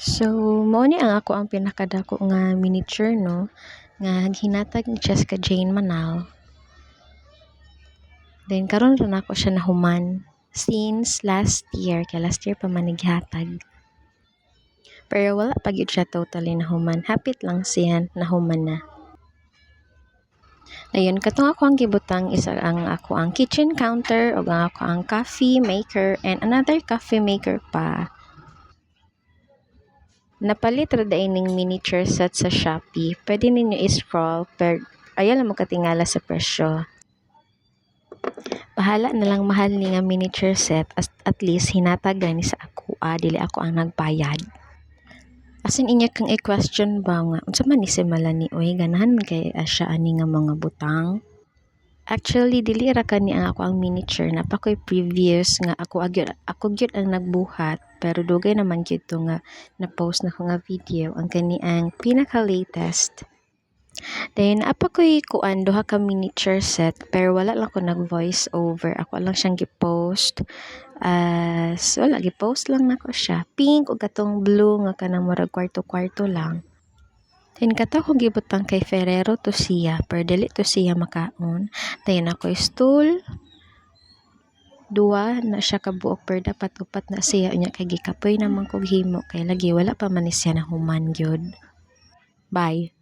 So, mao ni ang ako ang pinakadako nga miniature no nga hinatag ni Cheska Jane Manal. Then karon ra nako siya nahuman since last year, kay last year pa man naghatag. Pero wala pa gyud siya totally nahuman. Hapit lang siya nahuman na. Ayun, katong ako ang gibutang isa ang ako ang kitchen counter o ang ako ang coffee maker and another coffee maker pa. Napalit ra ning miniature set sa Shopee. Pwede ninyo i-scroll per ayan lang mo katingala sa presyo. Bahala na lang mahal ni nga miniature set at least hinatag ni sa ako, dili ako ang nagbayad. As in inya kang i-question ba nga unsa man ni si Malani oy ganahan man kay siya ani nga mga butang. Actually dili ra kani ang ako ang miniature na pa koy previous nga ako gyud ang nagbuhat pero dugay naman gyud to nga na-post na ko nga video ang kani ang pinaka latest. Then apa koy kuan duha ka miniature set pero wala lang ko nag voice over, ako lang siyang gi-post as wala gi-post lang nako siya pink ug katong blue nga kanang murag kwarto-kwarto lang. Then kata ko gibutang kay Ferrero to siya, pero dili to siya makaon. Then ako stool, duwa na siya kabuok pero dapat upat na siya unya kay gikapoy naman kog himo kay lagi wala pa man ni siya nahuman gyud. Bye.